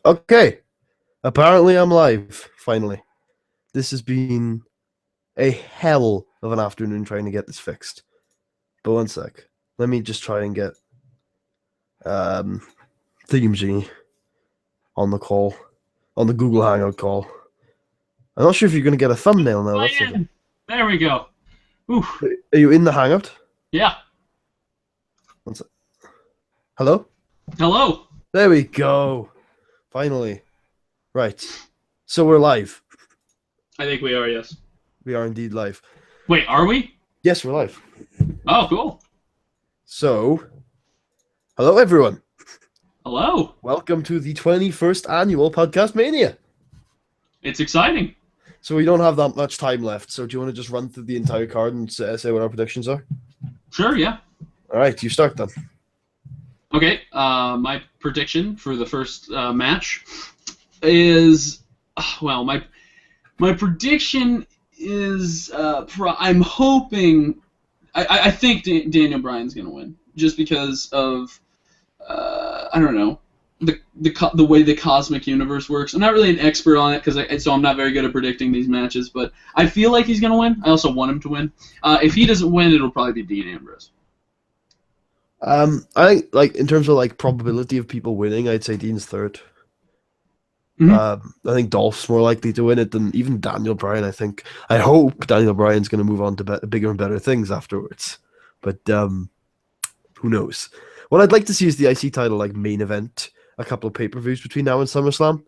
Okay, apparently I'm live, finally. This has been a hell of an afternoon trying to get this fixed. But one sec. Let me just try and get Thingamajiggy on the call, on the Google Hangout call. I'm not sure if you're going to get a thumbnail now. Let's see. There we go. Oof. Are you in the Hangout? Yeah. One sec. Hello? Hello. There we go. Finally. Right. So we're live. I think we are, yes. We are indeed live. Wait, are we? Yes, we're live. Oh, cool. So, hello everyone. Hello. Welcome to the 21st annual Puddcast Mania. It's exciting. So we don't have that much time left. So do you want to just run through the entire card and say what our predictions are? Sure, yeah. All right, you start then. Okay, my prediction for the first match is, well, my prediction is, I'm hoping, I think Daniel Bryan's going to win, just because of, I don't know, the way the cosmic universe works. I'm not really an expert on it, so I'm not very good at predicting these matches, but I feel like he's going to win. I also want him to win. If he doesn't win, it'll probably be Dean Ambrose. I think, like, in terms of like probability of people winning, I'd say Dean's third. Mm-hmm. I think Dolph's more likely to win it than even Daniel Bryan. I hope Daniel Bryan's going to move on to bigger and better things afterwards. But who knows? What I'd like to see is the IC title like main event a couple of pay-per-views between now and SummerSlam,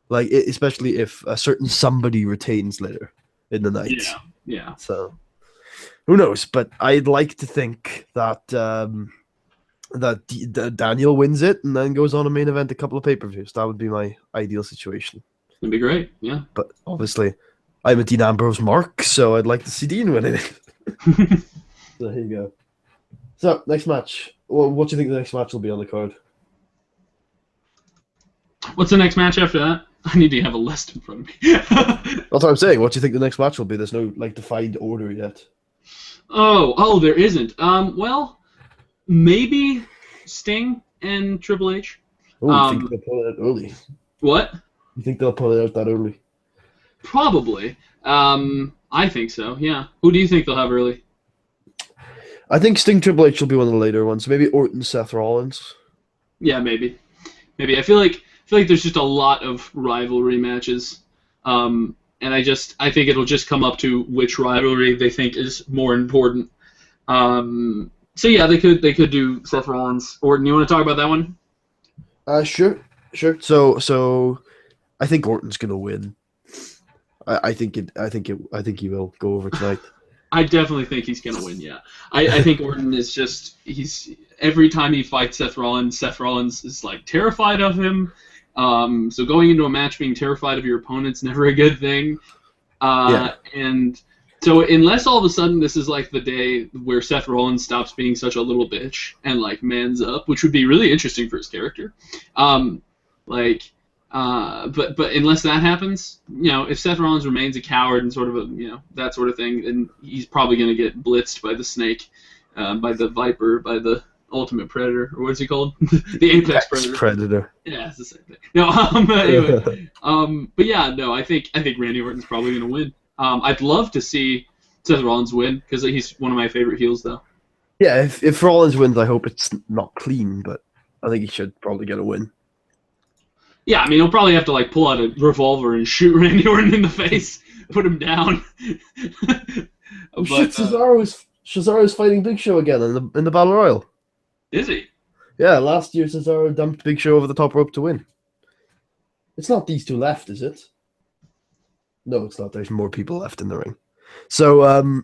like especially if a certain somebody retains later in the night. Yeah. So who knows? But I'd like to think that Daniel wins it and then goes on a main event a couple of pay-per-views. That would be my ideal situation. It'd be great, yeah. But obviously, I'm a Dean Ambrose mark, so I'd like to see Dean winning it. So here you go. So, next match. Well, what do you think the next match will be on the card? What's the next match after that? I need to have a list in front of me. That's what I'm saying. What do you think the next match will be? There's no like defined order yet. Oh, there isn't. Well, maybe Sting and Triple H. Oh, you think they'll pull it out early? What? You think they'll pull it out that early? Probably. I think so, yeah. Who do you think they'll have early? I think Sting Triple H will be one of the later ones. Maybe Orton, Seth Rollins. Yeah, maybe. I feel like there's just a lot of rivalry matches. And I think it'll just come up to which rivalry they think is more important. So yeah, they could do Seth Rollins. Orton, you want to talk about that one? Sure. So I think Orton's gonna win. I think he will go over tonight. I definitely think he's gonna win. Yeah, I think Orton is he's every time he fights Seth Rollins is like terrified of him. So going into a match being terrified of your opponent's never a good thing. And so unless all of a sudden this is like the day where Seth Rollins stops being such a little bitch and like mans up, which would be really interesting for his character. But unless that happens, if Seth Rollins remains a coward and sort of that sort of thing, then he's probably going to get blitzed by the snake, by the viper, by the ultimate predator, or what's he called? The apex predator. Yeah, it's the same thing. No, anyway, but yeah, no, I think Randy Orton's probably going to win. I'd love to see Seth Rollins win because he's one of my favorite heels, though. Yeah, if Rollins wins, I hope it's not clean, but I think he should probably get a win. Yeah, I mean, he'll probably have to like pull out a revolver and shoot Randy Orton in the face, put him down. Cesaro's fighting Big Show again in the Battle Royal. Is he? Yeah, last year Cesaro dumped Big Show over the top rope to win. It's not these two left, is it? No, it's not. There's more people left in the ring. So,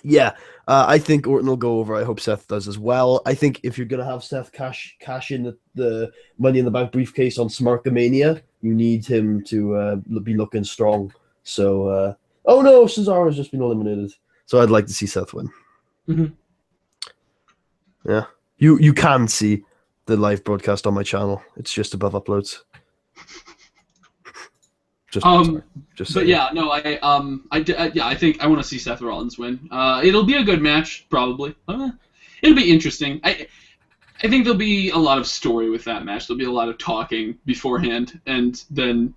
yeah, I think Orton will go over. I hope Seth does as well. I think if you're going to have Seth cash in the Money in the Bank briefcase on Smarkamania, you need him to be looking strong. So, oh no, Cesaro's just been eliminated. So I'd like to see Seth win. Mm-hmm. Yeah. You can see the live broadcast on my channel. It's just above uploads. But yeah, no, I think I want to see Seth Rollins win. It'll be a good match, probably. It'll be interesting. I think there'll be a lot of story with that match. There'll be a lot of talking beforehand, and then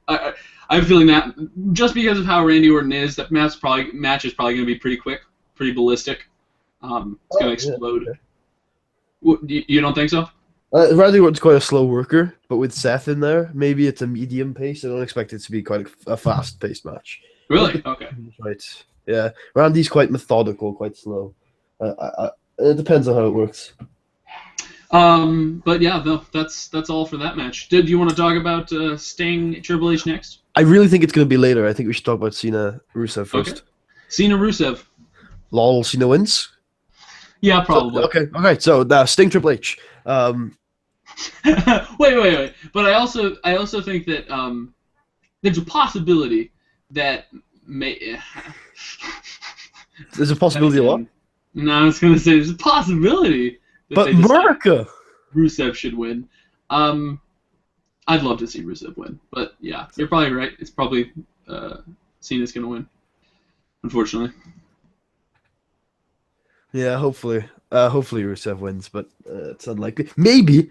I have a feeling that just because of how Randy Orton is, that match is probably going to be pretty quick, pretty ballistic. It's going to explode. Yeah. You don't think so? Randy Orton's quite a slow worker, but with Seth in there, maybe it's a medium pace. I don't expect it to be quite a fast-paced match. Really? Okay. Right. Yeah. Randy's quite methodical, quite slow. It depends on how it works. But yeah, no, that's all for that match. Do you want to talk about Sting Triple H next? I really think it's going to be later. I think we should talk about Cena Rusev first. Okay. Cena Rusev. Lol, Cena wins? Yeah, probably. Okay. So now Sting Triple H. Wait. But I also think that there's a possibility that There's a possibility of what? No, I was gonna say there's a possibility. But America! Rusev should win. I'd love to see Rusev win, but yeah, you're probably right. It's probably Cena's gonna win, unfortunately. Yeah, hopefully Rusev wins, but it's unlikely. Maybe,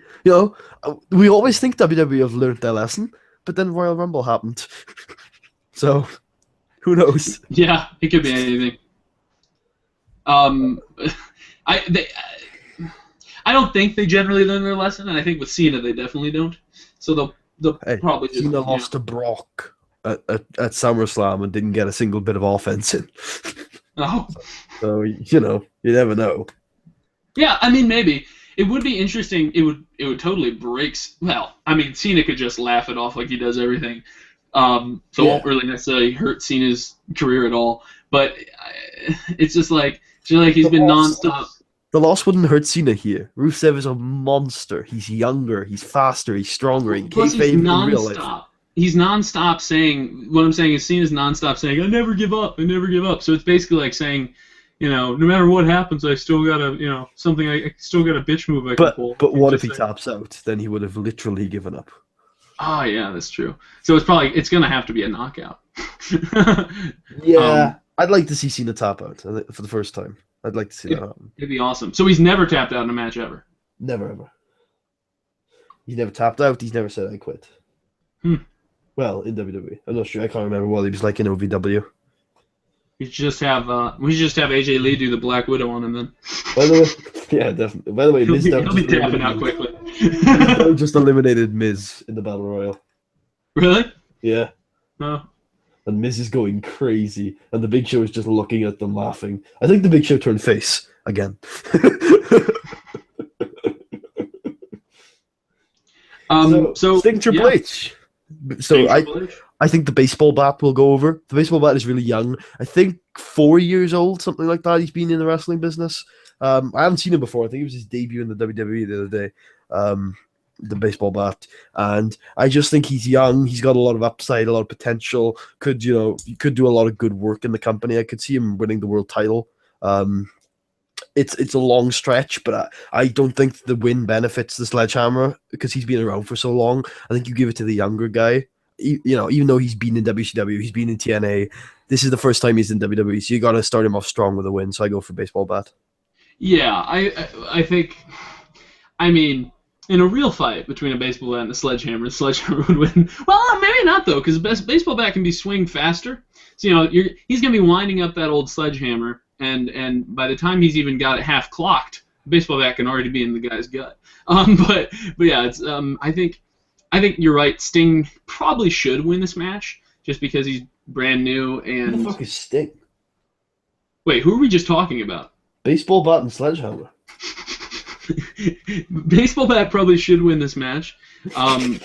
we always think WWE have learned their lesson, but then Royal Rumble happened, so who knows? Yeah, it could be anything. I don't think they generally learn their lesson, and I think with Cena they definitely don't. So they'll probably just... Cena lost to Brock at SummerSlam and didn't get a single bit of offense in. Oh. So, you never know. Yeah, I mean, maybe. It would be interesting. It would totally break... Well, I mean, Cena could just laugh it off like he does everything. So it won't really necessarily hurt Cena's career at all. But it's just like he's been nonstop. The loss wouldn't hurt Cena here. Rusev is a monster. He's younger. He's faster. He's stronger. Plus, he's nonstop. He's nonstop saying. What I'm saying is, Cena's nonstop saying, "I never give up. I never give up." So it's basically like saying, no matter what happens, I still got I still got a bitch move I can pull. But what if he taps out? Then he would have literally given up. Oh yeah, that's true. So it's gonna have to be a knockout. Yeah, I'd like to see Cena tap out for the first time. I'd like to see that happen. It'd be awesome. So he's never tapped out in a match ever? Never, ever. He's never tapped out. He's never said, I quit. Well, in WWE. I'm not sure. I can't remember what he was like in OVW. We should just have AJ Lee do the Black Widow on him then. By the way, yeah, definitely. By the way, Miz he'll be tapping out quickly. Just eliminated Miz in the Battle Royal. Really? Yeah. Oh. And Miz is going crazy, and the Big Show is just looking at them laughing. I think the Big Show turned face again. So Sting Triple H. So I think the baseball bat will go over. The baseball bat is really young. I think 4 years old, something like that. He's been in the wrestling business. I haven't seen him before. I think it was his debut in the WWE the other day. The baseball bat, and I just think he's young. He's got a lot of upside, a lot of potential. Could do a lot of good work in the company. I could see him winning the world title. It's a long stretch, but I don't think the win benefits the Sledgehammer because he's been around for so long. I think you give it to the younger guy. Even though he's been in WCW, he's been in TNA. This is the first time he's in WWE, so you got to start him off strong with a win. So I go for baseball bat. Yeah, I think. I mean, in a real fight between a baseball bat and a sledgehammer, the sledgehammer would win. Well, maybe not, though, because a baseball bat can be swinged faster. So, he's going to be winding up that old sledgehammer, and by the time he's even got it half clocked, the baseball bat can already be in the guy's gut. But yeah, it's I think you're right. Sting probably should win this match just because he's brand new and. Who the fuck is Sting? Wait, who are we just talking about? Baseball bat and sledgehammer. Baseball bat probably should win this match, because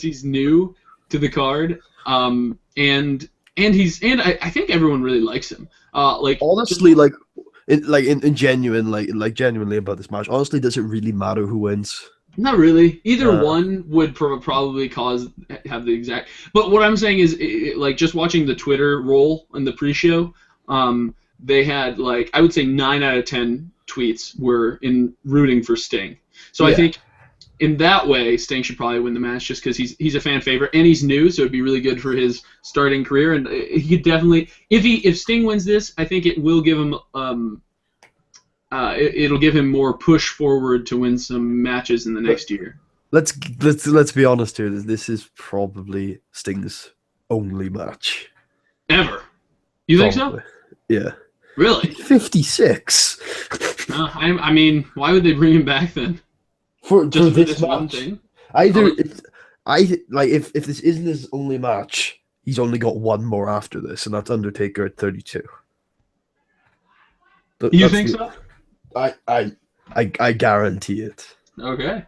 he's new to the card, and I think everyone really likes him. Honestly, genuinely about this match. Honestly, does it really matter who wins? Not really. Either one would probably have the exact. But what I'm saying is, just watching the Twitter roll in the pre-show, they had I would say 9 out of 10 tweets were in rooting for Sting. So yeah. I think in that way, Sting should probably win the match just because he's a fan favorite and he's new, so it'd be really good for his starting career. And he could definitely, if Sting wins this, I think it will give him it'll give him more push forward to win some matches in the next year. Let's be honest here. This is probably Sting's only match Ever. You think so? Yeah. Really? 56. I mean, why would they bring him back then? For Just for this this one match? thing? Either if this isn't his only match, he's only got one more after this, and that's Undertaker at 32. You think so? I guarantee it. Okay.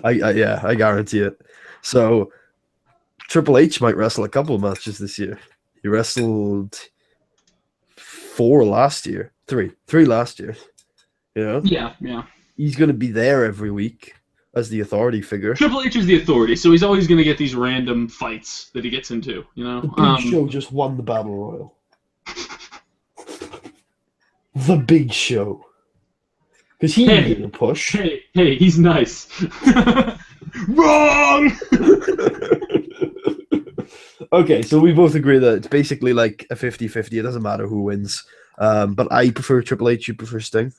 I guarantee it. So Triple H might wrestle a couple of matches this year. He wrestled 4 last year. 3 last year. You know? Yeah. He's gonna be there every week as the authority figure. Triple H is the authority, so he's always going to get these random fights that he gets into, you know? The Big Show just won the Battle Royal. The Big Show. Because he needed a push. Hey, he's nice. Wrong! Okay, so we both agree that it's basically like a 50-50. It doesn't matter who wins. But I prefer Triple H, you prefer Sting?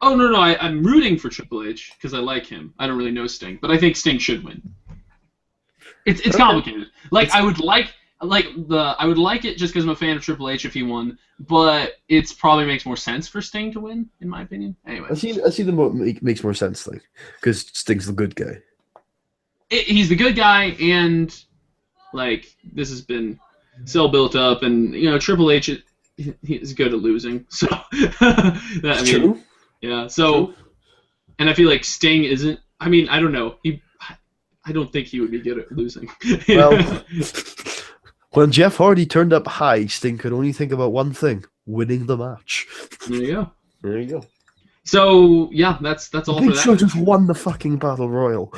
Oh, no, I'm rooting for Triple H because I like him. I don't really know Sting, but I think Sting should win. It's complicated. Like, I would like it just because I'm a fan of Triple H if he won, but it probably makes more sense for Sting to win, in my opinion. Anyway. I see the makes more sense thing, because Sting's the good guy. He's the good guy, and, like, this has been so built up, and, you know, Triple H, he's good at losing, so... True. Yeah, so... True. And I feel like Sting isn't... I mean, I don't know. I don't think he would be good at losing. Well... When Jeff Hardy turned up high, Sting could only think about one thing: winning the match. There you go. So yeah, that's all for that. Big Show just won the fucking Battle Royal.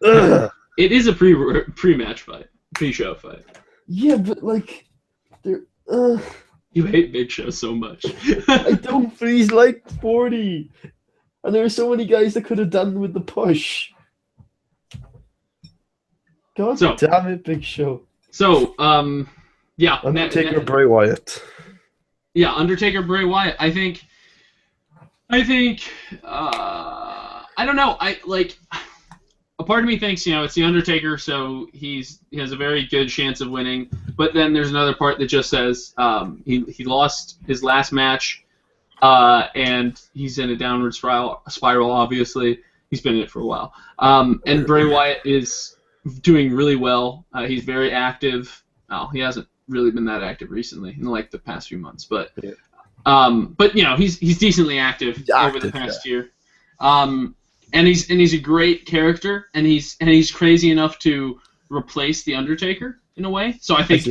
It is a pre-match fight, pre-show fight. Yeah, but like, you hate Big Show so much. I don't. But he's like 40, and there are so many guys that could have done with the push. God damn it, Big Show. So, yeah. Undertaker, Bray Wyatt. Yeah, Undertaker, Bray Wyatt. I think, I don't know. A part of me thinks, it's the Undertaker, so he has a very good chance of winning. But then there's another part that just says he lost his last match, and he's in a downward spiral, obviously. He's been in it for a while. And Bray Wyatt is doing really well. He's very active. Well, he hasn't really been that active recently in like the past few months, but he's decently active over the past year. And he's a great character, and he's crazy enough to replace the Undertaker in a way. So I think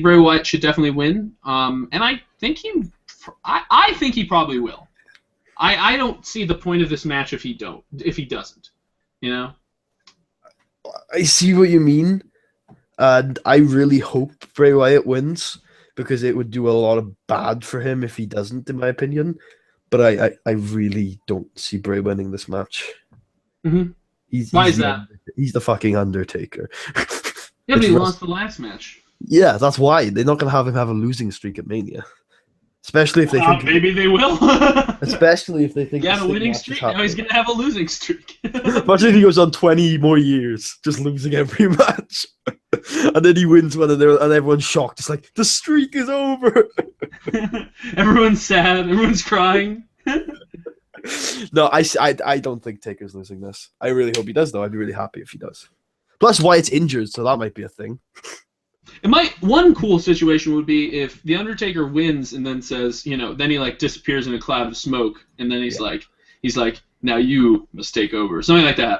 Bray Wyatt should definitely win. And I think he probably will. I don't see the point of this match if he doesn't. You know. I see what you mean, and I really hope Bray Wyatt wins, because it would do a lot of bad for him if he doesn't, in my opinion. But I really don't see Bray winning this match. Mm-hmm. Why is that? He's the fucking Undertaker. Yeah, but he lost the last match. Yeah, that's why. They're not going to have him have a losing streak at Mania. Especially if they think... Maybe they will. Especially if they think... He had a winning streak, now he's going to have a losing streak. Imagine if he goes on 20 more years, just losing every match. And then he wins one, and everyone's shocked. It's like, the streak is over! Everyone's sad, everyone's crying. No, I don't think Taker's losing this. I really hope he does, though. I'd be really happy if he does. Plus, Wyatt's injured, so that might be a thing. One cool situation would be if the Undertaker wins and then says, then he like disappears in a cloud of smoke, and then he's like, now you must take over, something like that,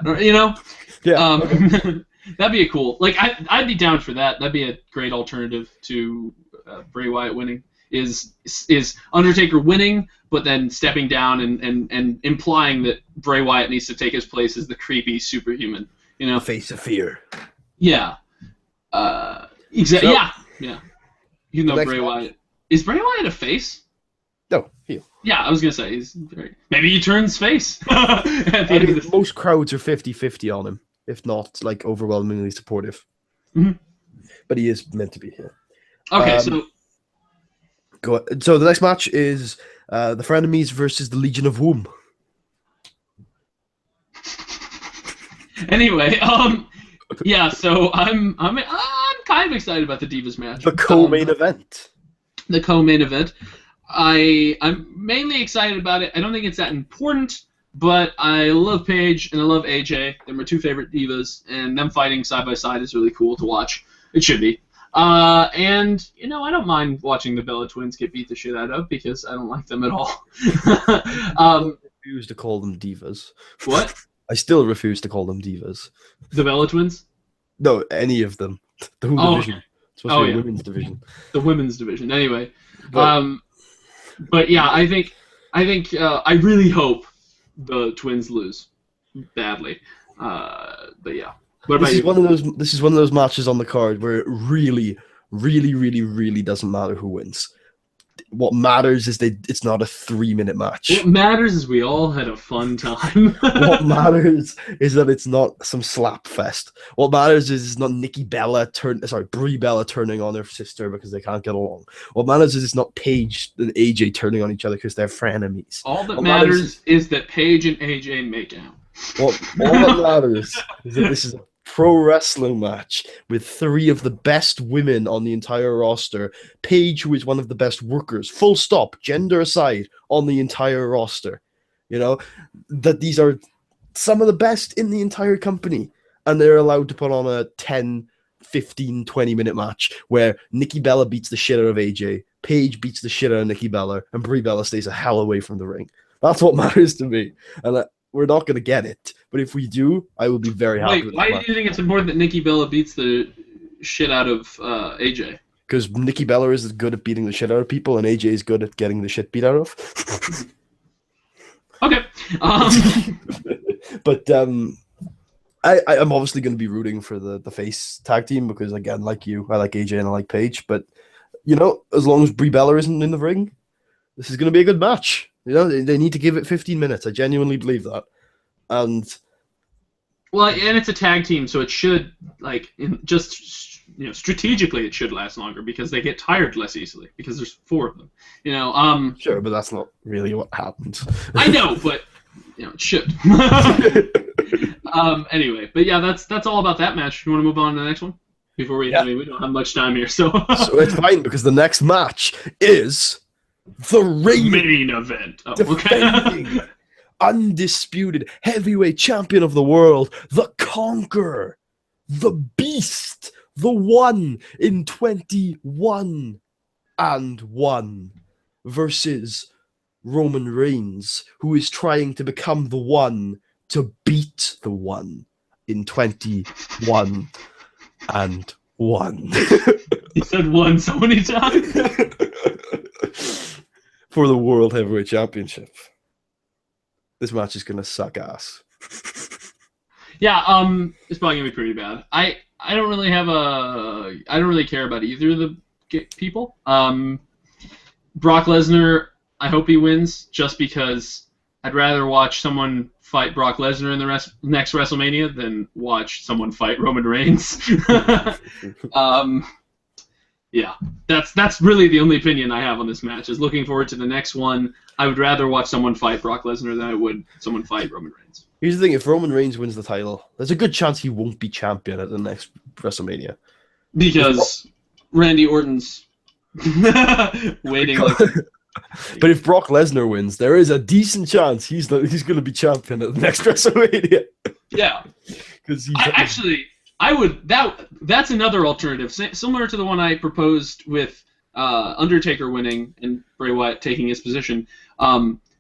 Yeah. Okay. That'd be a cool. Like I'd be down for that. That'd be a great alternative to Bray Wyatt winning. Is Undertaker winning, but then stepping down and implying that Bray Wyatt needs to take his place as the creepy superhuman, face of fear. Yeah. Exactly. Yeah. Bray Wyatt. Is Bray Wyatt a face? No, heel. Yeah, I was gonna say maybe he turns face. At the end of most crowds are 50-50 on him, if not like overwhelmingly supportive. Mm-hmm. But he is meant to be here. Okay, Go. So the next match is the Frenemies versus the Legion of Womb. Anyway, yeah. So I'm kind of excited about the Divas match. The co-main event. The co-main event. I'm mainly excited about it. I don't think it's that important, but I love Paige and I love AJ. They're my two favorite divas, and them fighting side by side is really cool to watch. It should be. And, you know, I don't mind watching the Bella Twins get beat the shit out of because I don't like them at all. I refuse to call them divas. What? I still refuse to call them divas. The Bella Twins? No, any of them. The whole division. It's supposed to be a women's division. The women's division. Anyway. But yeah, I think I really hope the Twins lose badly. But yeah. What about you? This is one of those matches on the card where it really, really, really, really doesn't matter who wins. What matters is it's not a 3-minute match. What matters is we all had a fun time. What matters is that it's not some slap fest. What matters is it's not Brie Bella turning on her sister because they can't get along. What matters is it's not Paige and AJ turning on each other because they're frenemies. All that matters is that Paige and AJ make out. All that matters is that this is a pro wrestling match with 3 of the best women on the entire roster. Paige, who is one of the best workers, full stop, gender aside, on the entire roster. You know, that these are some of the best in the entire company, and they're allowed to put on a 10, 15, 20-minute match where Nikki Bella beats the shit out of AJ, Paige beats the shit out of Nikki Bella, and Brie Bella stays a hell away from the ring. That's what matters to me. And we're not going to get it. But if we do, I will be very happy with it. Why do you think it's important that Nikki Bella beats the shit out of AJ? Because Nikki Bella is good at beating the shit out of people, and AJ is good at getting the shit beat out of. Okay. But I'm obviously going to be rooting for the face tag team because, again, like you, I like AJ and I like Paige. But, you know, as long as Brie Bella isn't in the ring, this is going to be a good match. You know, they need to give it 15 minutes. I genuinely believe that. And it's a tag team, so it should, strategically it should last longer because they get tired less easily because there's 4 of them. You know, sure, but that's not really what happens. I know, but it should. Anyway, but yeah, that's all about that match. You want to move on to the next one before we? Yeah. I mean, we don't have much time here, so. So it's fine because the next match is the main event. Defending undisputed heavyweight champion of the world, the Conqueror, the Beast, the One in 21 and 1 versus Roman Reigns, who is trying to become the One to beat the One in 21 and 1. You said 1 so many times. For the World Heavyweight Championship. This match is gonna suck ass. Yeah, it's probably gonna be pretty bad. I don't really care about either of the people. Brock Lesnar, I hope he wins just because I'd rather watch someone fight Brock Lesnar in the next WrestleMania than watch someone fight Roman Reigns. Yeah, that's really the only opinion I have on this match, is looking forward to the next one. I would rather watch someone fight Brock Lesnar than I would someone fight Roman Reigns. Here's the thing, if Roman Reigns wins the title, there's a good chance he won't be champion at the next WrestleMania. Because Randy Orton's waiting like... But if Brock Lesnar wins, there is a decent chance he's going to be champion at the next WrestleMania. Yeah. Because that's another alternative, similar to the one I proposed with Undertaker winning and Bray Wyatt taking his position.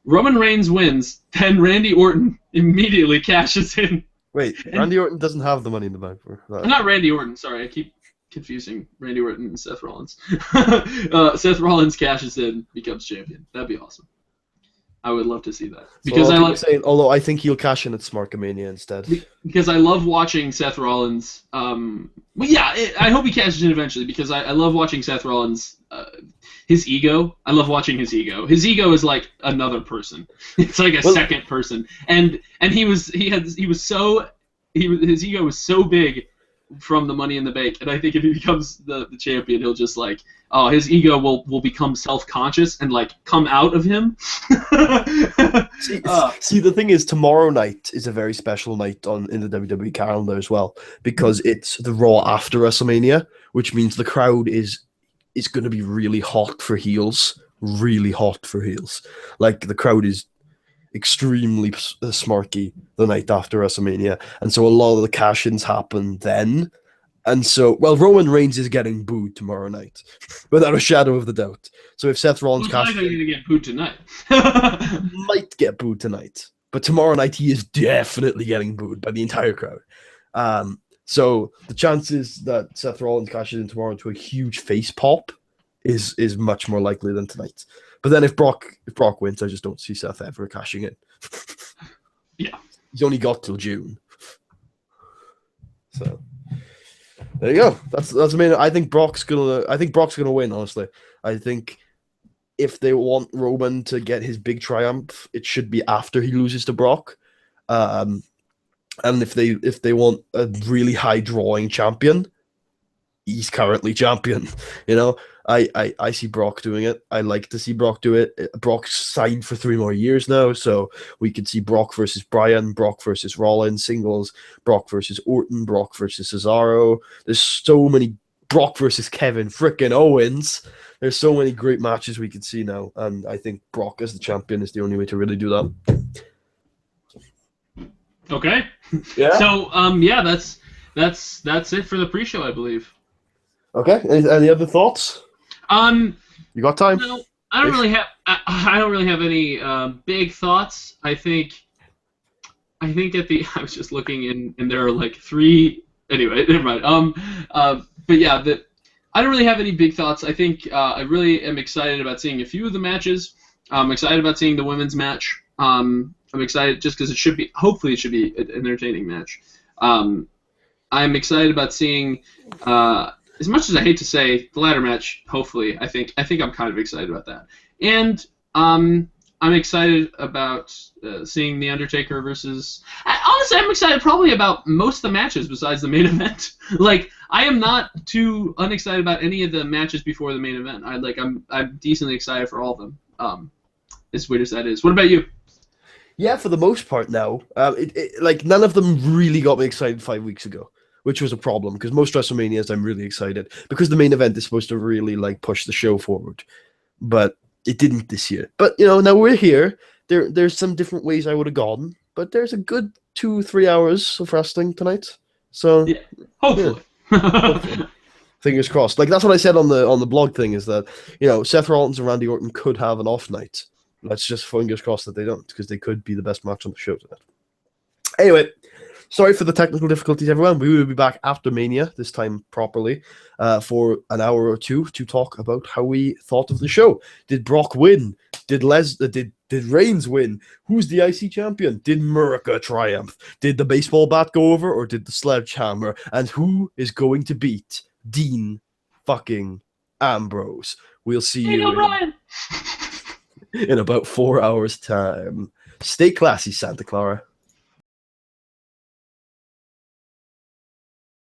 Roman Reigns wins, then Randy Orton immediately cashes in. Wait, Randy Orton doesn't have the Money in the Bank for that. Not Randy Orton, sorry, I keep confusing Randy Orton and Seth Rollins. Seth Rollins cashes in, becomes champion. That'd be awesome. I would love to see that. Because although I think he'll cash in at Smarkamania instead. Because I love watching Seth Rollins. I hope he cashes in eventually because I love watching Seth Rollins. His ego. I love watching his ego. His ego is like another person. It's like a second person. And his ego was so big from the Money in the Bank, and I think if he becomes the champion, he'll just like, oh, his ego will become self-conscious and like come out of him. See, the thing is, tomorrow night is a very special night in the WWE calendar as well, because it's the Raw after WrestleMania, which means the crowd is going to be really hot for heels, Like the crowd is extremely smarky the night after WrestleMania, and so a lot of the cash-ins happen then. And so, well, Roman Reigns is getting booed tomorrow night, without a shadow of the doubt. So if Seth Rollins cashes in, going to get booed tonight. Might get booed tonight, but tomorrow night he is definitely getting booed by the entire crowd. So the chances that Seth Rollins cashes in tomorrow into a huge face pop is much more likely than tonight. But then if Brock wins, I just don't see Seth ever cashing in. Yeah, he's only got till June. So there you go. That's amazing. I think Brock's gonna win. Honestly, I think if they want Roman to get his big triumph, it should be after he loses to Brock. And if they want a really high drawing champion, he's currently champion. You know, I see Brock doing it. I like to see Brock do it. Brock's signed for 3 more years now, so we could see Brock versus Bryan, Brock versus Rollins singles, Brock versus Orton, Brock versus Cesaro. There's so many Brock versus Kevin frickin' Owens. There's so many great matches we could see now, and I think Brock as the champion is the only way to really do that. Okay. Yeah. So that's it for the pre-show, I believe. Okay. Any other thoughts? You got time? No, I don't really have. I don't really have any big thoughts. I think at the. I was just looking and there are like 3. Anyway, never mind. But yeah, I don't really have any big thoughts. I think I really am excited about seeing a few of the matches. I'm excited about seeing the women's match. I'm excited just because hopefully it should be an entertaining match. I'm excited about seeing, as much as I hate to say, the ladder match. Hopefully, I think I'm kind of excited about that. And I'm excited about seeing the Undertaker versus. Honestly, I'm excited probably about most of the matches besides the main event. Like, I am not too unexcited about any of the matches before the main event. I'm decently excited for all of them. As weird as that is. What about you? Yeah, for the most part now. Like none of them really got me excited 5 weeks ago, which was a problem because most WrestleManias I'm really excited because the main event is supposed to really like push the show forward, but it didn't this year. But you know, now we're here. There's some different ways I would have gone, but there's a good 2-3 hours of wrestling tonight. So yeah, hopefully. Yeah. Hopefully. Fingers crossed. Like that's what I said on the blog thing is that, you know, Seth Rollins and Randy Orton could have an off night. Let's just fingers crossed that they don't, because they could be the best match on the show tonight. Anyway, sorry for the technical difficulties, everyone. We will be back after Mania, this time properly, for an hour or two to talk about how we thought of the show. Did Brock win? Did Reigns win? Who's the IC champion? Did Murica triumph? Did the baseball bat go over, or did the sledgehammer? And who is going to beat Dean fucking Ambrose? We'll see you in about 4 hours' time. Stay classy, Santa Clara.